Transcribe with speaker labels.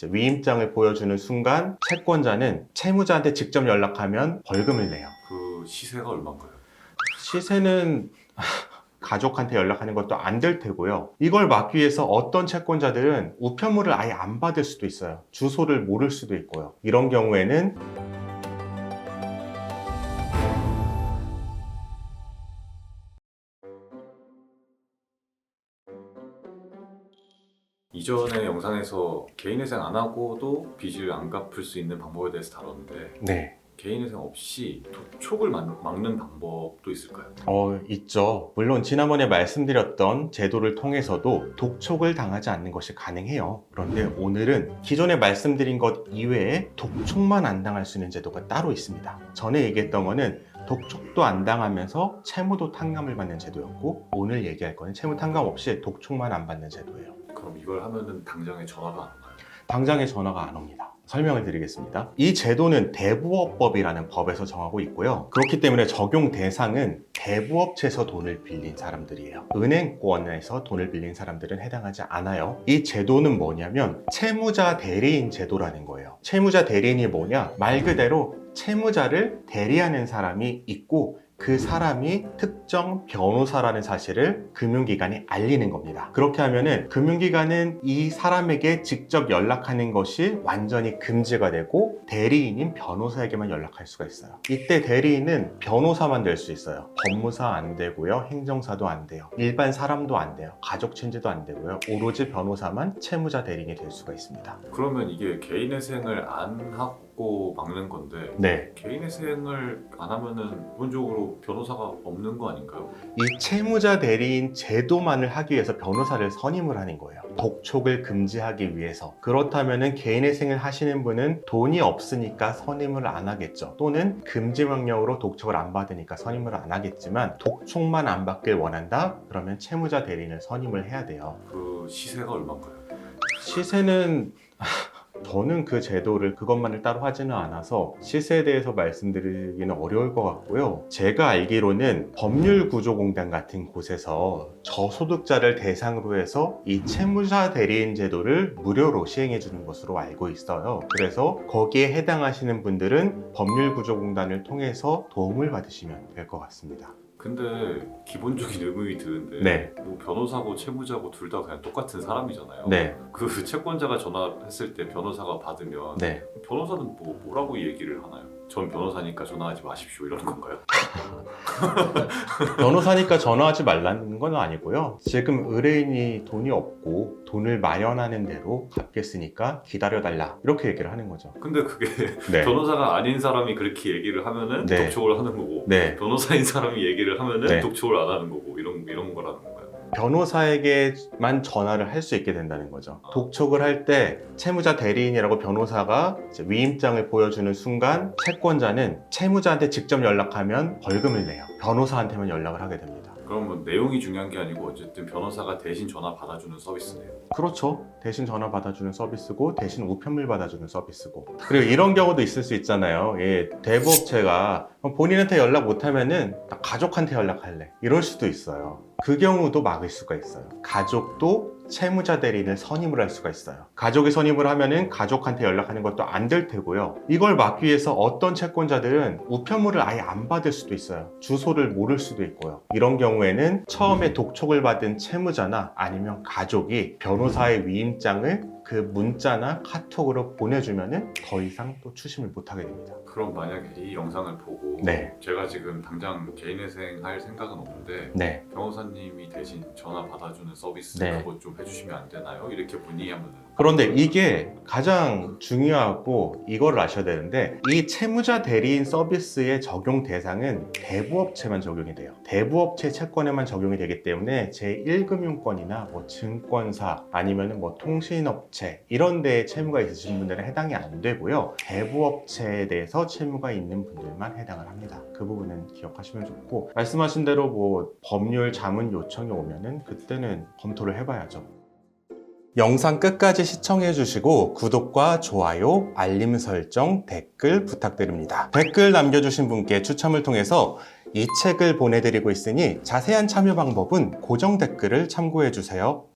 Speaker 1: 위임장을 보여주는 순간 채권자는 채무자한테 직접 연락하면 벌금을 내요.
Speaker 2: 그 시세가 얼마인가요?
Speaker 1: 시세는 가족한테 연락하는 것도 안 될 테고요. 이걸 막기 위해서 어떤 채권자들은 우편물을 아예 안 받을 수도 있어요. 주소를 모를 수도 있고요. 이런 경우에는
Speaker 2: 이전에 영상에서 개인회생 안 하고도 빚을 안 갚을 수 있는 방법에 대해서 다뤘는데
Speaker 1: 네.
Speaker 2: 개인회생 없이 도촉을 막는 방법도 있을까요?
Speaker 1: 있죠. 물론 지난번에 말씀드렸던 제도를 통해서도 독촉을 당하지 않는 것이 가능해요. 그런데 오늘은 기존에 말씀드린 것 이외에 독촉만 안 당할 수 있는 제도가 따로 있습니다. 전에 얘기했던 거는 독촉도 안 당하면서 채무도 탕감을 받는 제도였고, 오늘 얘기할 거는 채무 탕감 없이 독촉만 안 받는 제도예요.
Speaker 2: 그럼 이걸 하면은 당장에 전화가 안 와요?
Speaker 1: 당장에 전화가 안 옵니다. 설명을 드리겠습니다. 이 제도는 대부업법이라는 법에서 정하고 있고요. 그렇기 때문에 적용 대상은 대부업체에서 돈을 빌린 사람들이에요. 은행권에서 돈을 빌린 사람들은 해당하지 않아요. 이 제도는 뭐냐면 채무자 대리인 제도라는 거예요. 채무자 대리인이 뭐냐? 말 그대로 채무자를 대리하는 사람이 있고, 그 사람이 특정 변호사라는 사실을 금융기관에 알리는 겁니다. 그렇게 하면은 금융기관은 이 사람에게 직접 연락하는 것이 완전히 금지가 되고 대리인인 변호사에게만 연락할 수가 있어요. 이때 대리인은 변호사만 될 수 있어요. 법무사 안 되고요. 행정사도 안 돼요. 일반 사람도 안 돼요. 가족 친지도 안 되고요. 오로지 변호사만 채무자 대리인이 될 수가 있습니다.
Speaker 2: 그러면 이게 개인회생을 안 하고 막는 건데
Speaker 1: 네.
Speaker 2: 개인회생을 안 하면은 기본적으로 변호사가 없는 거 아닌가요?
Speaker 1: 이 채무자 대리인 제도만을 하기 위해서 변호사를 선임을 하는 거예요. 독촉을 금지하기 위해서. 그렇다면은 개인회생을 하시는 분은 돈이 없으니까 선임을 안 하겠죠. 또는 금지 명령으로 독촉을 안 받으니까 선임을 안 하겠지만, 독촉만 안 받길 원한다? 그러면 채무자 대리인을 선임을 해야 돼요.
Speaker 2: 그 시세가 얼마인가요?
Speaker 1: 시세는 저는 그 제도를 그것만을 따로 하지는 않아서 시세에 대해서 말씀드리기는 어려울 것 같고요. 제가 알기로는 법률구조공단 같은 곳에서 저소득자를 대상으로 해서 이 채무자 대리인 제도를 무료로 시행해 주는 것으로 알고 있어요. 그래서 거기에 해당하시는 분들은 법률구조공단을 통해서 도움을 받으시면 될 것 같습니다.
Speaker 2: 근데 기본적인 의문이 드는데
Speaker 1: 네.
Speaker 2: 뭐 변호사고 채무자고 둘 다 그냥 똑같은 사람이잖아요.
Speaker 1: 네.
Speaker 2: 그 채권자가 전화했을 때 변호사가 받으면
Speaker 1: 네.
Speaker 2: 변호사는 뭐라고 얘기를 하나요? 전 변호사니까 전화하지 마십시오 이러는 건가요?
Speaker 1: 변호사니까 전화하지 말라는 건 아니고요. 지금 의뢰인이 돈이 없고 돈을 마련하는 대로 갚겠으니까 기다려달라, 이렇게 얘기를 하는 거죠.
Speaker 2: 근데 그게
Speaker 1: 네.
Speaker 2: 변호사가 아닌 사람이 그렇게 얘기를 하면은
Speaker 1: 네.
Speaker 2: 독촉을 하는 거고
Speaker 1: 네.
Speaker 2: 변호사인 사람이 얘기를 하면은
Speaker 1: 네.
Speaker 2: 독촉을 안 하는 거고 이런 거라는 건가요?
Speaker 1: 변호사에게만 전화를 할 수 있게 된다는 거죠. 독촉을 할 때 채무자 대리인이라고 변호사가 이제 위임장을 보여주는 순간 채권자는 채무자한테 직접 연락하면 벌금을 내요. 변호사한테만 연락을 하게 됩니다.
Speaker 2: 그럼 뭐 내용이 중요한 게 아니고 어쨌든 변호사가 대신 전화 받아주는 서비스네요.
Speaker 1: 그렇죠. 대신 전화 받아주는 서비스고, 대신 우편물 받아주는 서비스고. 그리고 이런 경우도 있을 수 있잖아요. 대부업체가 본인한테 연락 못하면은 나 가족한테 연락할래, 이럴 수도 있어요. 그 경우도 막을 수가 있어요. 가족도 채무자 대리인을 선임을 할 수가 있어요. 가족이 선임을 하면은 가족한테 연락하는 것도 안 될 테고요. 이걸 막기 위해서 어떤 채권자들은 우편물을 아예 안 받을 수도 있어요. 주소를 모를 수도 있고요. 이런 경우에는 처음에 독촉을 받은 채무자나 아니면 가족이 변호사의 위임장을 그 문자나 카톡으로 보내주면은 더 이상 또 추심을 못하게 됩니다.
Speaker 2: 그럼 만약에 이 영상을 보고
Speaker 1: 네.
Speaker 2: 제가 지금 당장 개인회생 할 생각은 없는데
Speaker 1: 네.
Speaker 2: 변호사님이 대신 전화 받아주는 서비스
Speaker 1: 네.
Speaker 2: 그거 좀 해주시면 안 되나요? 이렇게 문의하면은
Speaker 1: 그런데 이게 가장 중요하고 이거를 아셔야 되는데, 이 채무자 대리인 서비스의 적용 대상은 대부업체만 적용이 돼요. 대부업체 채권에만 적용이 되기 때문에 제1금융권이나 뭐 증권사 아니면 뭐 통신업체 이런 데에 채무가 있으신 분들은 해당이 안 되고요. 대부업체에 대해서 채무가 있는 분들만 해당을 합니다. 그 부분은 기억하시면 좋고, 말씀하신 대로 뭐 법률 자문 요청이 오면은 그때는 검토를 해봐야죠. 영상 끝까지 시청해 주시고 구독과 좋아요, 알림 설정, 댓글 부탁드립니다. 댓글 남겨주신 분께 추첨을 통해서 이 책을 보내드리고 있으니 자세한 참여 방법은 고정 댓글을 참고해 주세요.